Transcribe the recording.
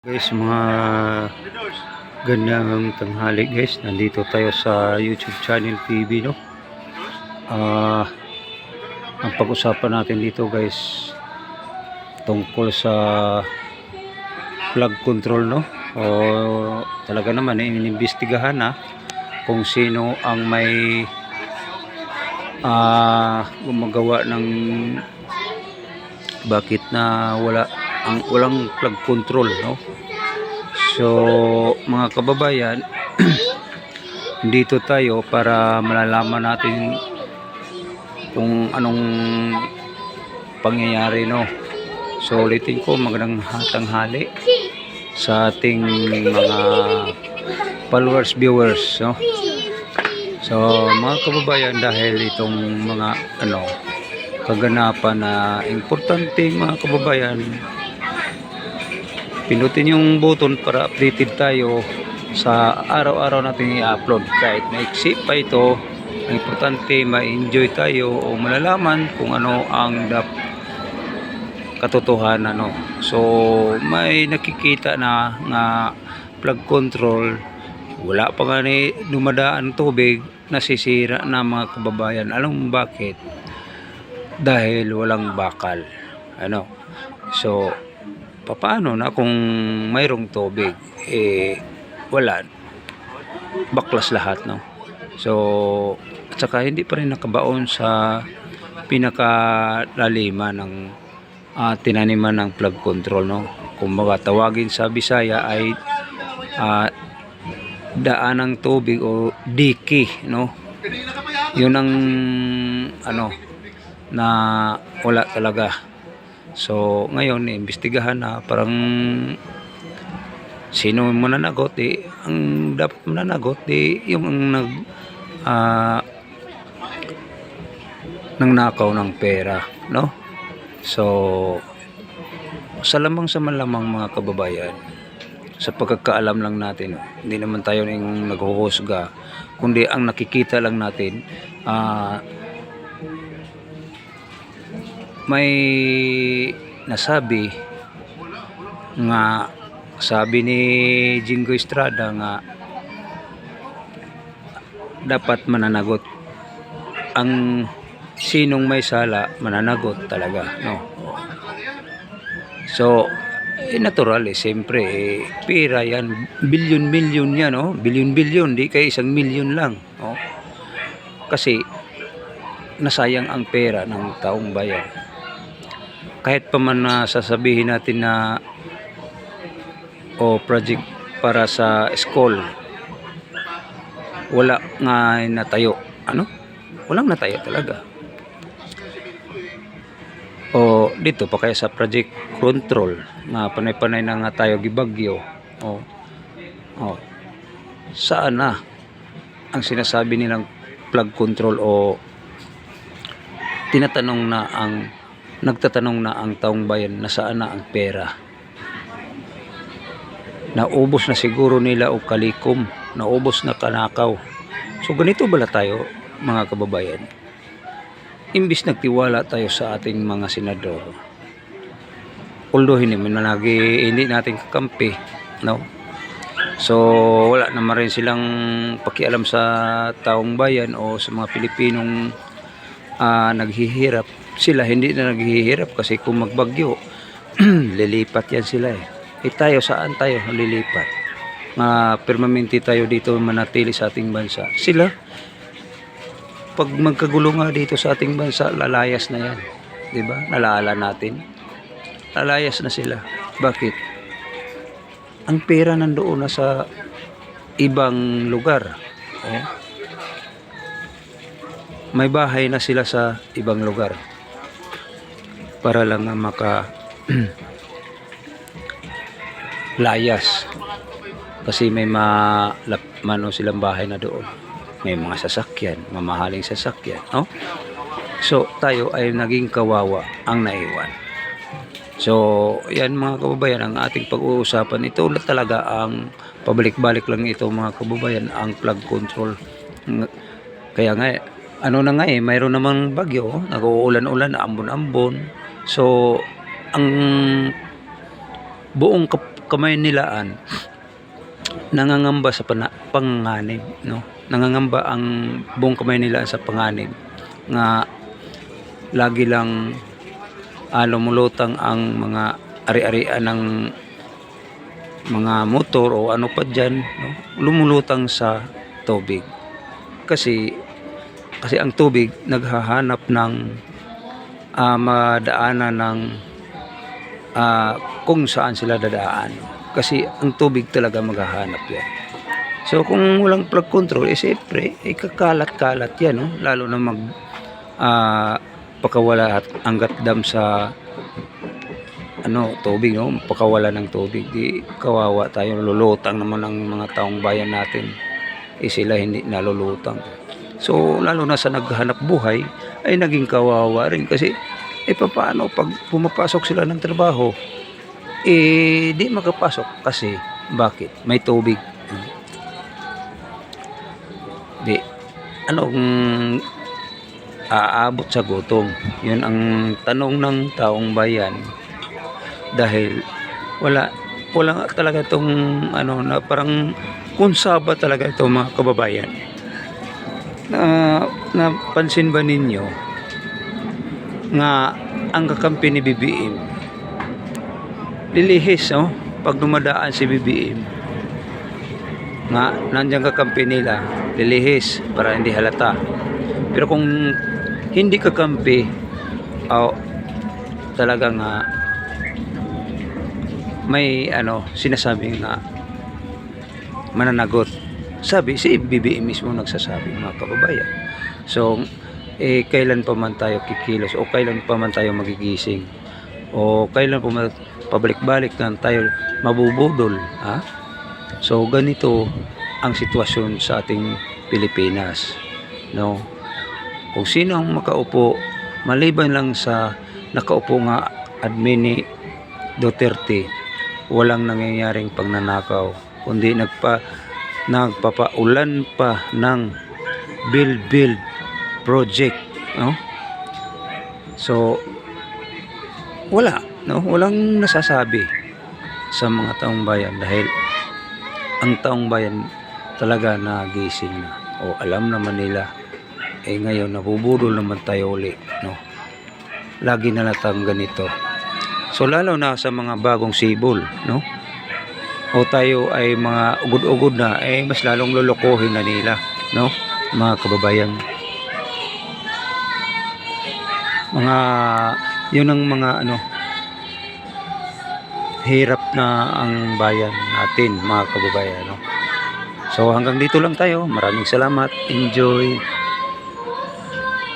Guys, mga gandang tanghali guys. Nandito tayo sa YouTube channel TV, no? Ang pag-usapan natin dito guys tungkol sa plug control, no? O talaga naman inimbestigahan na kung sino ang may gumagawa ng bakit na walang plug control, no? So mga kababayan, dito tayo para malalaman natin kung anong pangyayari, no? So ulitin ko, magandang tanghali sa ating mga followers, viewers, no? So mga kababayan, dahil itong mga kaganapan na importante mga kababayan, pinutin yung button para updated tayo sa araw-araw natin i-upload. Kahit maiksi pa ito, ang importante ma-enjoy tayo o malalaman kung ano ang katotohanan, no? So may nakikita na plug control, wala pa nga ni dumadaan tubig, nasisira na mga kababayan. Alam mo bakit? Dahil walang bakal, so paano na kung mayroong tubig, wala, baklas lahat, no? So at saka hindi pa rin nakabaon sa pinakadaliman ng tinaniman ng plug control, no? Kung tawagin sa Bisaya ay daan ng tubig o diki, no? Yun ang na wala talaga. So ngayon imbestigahan na, parang sino mananagot, ang dapat mananagot yung nang nakaw ng pera, no? So sa malamang mga kababayan, sa pagkakaalam lang natin, hindi naman tayo yung naghuhusga, kundi ang nakikita lang natin, may nasabi nga, sabi ni Jingo Estrada nga dapat mananagot ang sinong may sala, mananagot talaga, no? So natural, siyempre, pera yan, bilyon-bilyon yan, no? Bilyon-bilyon, di kaya 1 milyon lang, no? Kasi nasayang ang pera ng taong bayan. Kahit pa man sasabihin natin na project para sa school, wala nga natayo, walang natayo talaga. Dito pa kaya sa project control na panay-panay na nga tayo gibagyo, saan na ang sinasabi nilang plug control, o nagtatanong na ang taong bayan na saan na ang pera. Naubos na siguro nila o kalikom, naubos na kanakaw. So ganito bala tayo mga kababayan, imbis nagtiwala tayo sa ating mga senador, although hindi natin kakampi, no? So wala naman rin silang pakialam sa taong bayan o sa mga Pilipinong naghihirap. Sila hindi na naghihirap kasi kung magbagyo lilipat yan sila, tayo saan tayo lilipat? Permanente tayo dito manatili sa ating bansa. Sila pag magkagulo nga dito sa ating bansa, lalayas na yan, di ba? Nalaala natin, lalayas na sila. Bakit? Ang pera nandoon na sa ibang lugar, may bahay na sila sa ibang lugar para lang layas, kasi may silang bahay na doon, may mga sasakyan, mamahaling sasakyan, no? So tayo ay naging kawawa ang naiwan. So yan mga kababayan, ang ating pag-uusapan, ito na talaga ang pabalik-balik lang ito mga kababayan, ang plug control. Kaya nga mayroon namang bagyo, nag-uulan-ulan, ambon-ambon. So ang buong Kamaynilaan nangangamba sa panganib, no? Nangangamba ang buong Kamaynilaan sa panganib nga lagi lang lumulutang ang mga ari-arian ng mga motor o ano pa diyan, no? Lumulutang sa tubig. Kasi ang tubig naghahanap ng madaanan ng kung saan sila dadaan. Kasi ang tubig talaga maghahanap yan. So kung walang plug control, siyempre, kakalat-kalat yan, no? Lalo na pakawala at anggat dam sa tubig, no? Pakawala ng tubig, di kawawa tayo, lulutang naman ang mga taong bayan natin. Sila hindi nalulutang. So lalo na sa naghahanap buhay ay naging kawawa rin kasi paano pag pumapasok sila ng trabaho di makapasok kasi bakit? May tubig. Di anong aabot sa gutom? Yun ang tanong ng taong bayan dahil wala talaga itong na parang kunsaba talaga ito mga kababayan. Napansin ba ninyo nga ang kakampi ni BBM lilihis, no? Pag dumadaan si BBM nga nandiyan kakampi nila, lilihis para hindi halata. Pero kung hindi kakampi talaga nga may sinasabi nga mananagot. Sabi si BBM mismo nagsasabi, mga kababayan. So kailan pa man tayo kikilos o kailan pa man tayo magigising o kailan pa man pabalik-balik na tayo mabubudol, ha? So ganito ang sitwasyon sa ating Pilipinas, no? Kung sino ang makaupo, maliban lang sa nakaupo nga admin ni Duterte, walang nangyayaring pagnanakaw, kundi nagpapaulan pa ng build project, no? So walang nasasabi sa mga taong bayan dahil ang taong bayan talaga nagising na o alam naman nila ngayon nabubudol naman tayo uli, no? Lagi na latang ganito. So lalo na sa mga bagong sibol, no? O tayo ay mga ugod-ugod na, mas lalong lolokohin na nila, no? Mga kababayan. Yun ang mga hirap na ang bayan natin, mga kababayan, no? So hanggang dito lang tayo. Maraming salamat. Enjoy.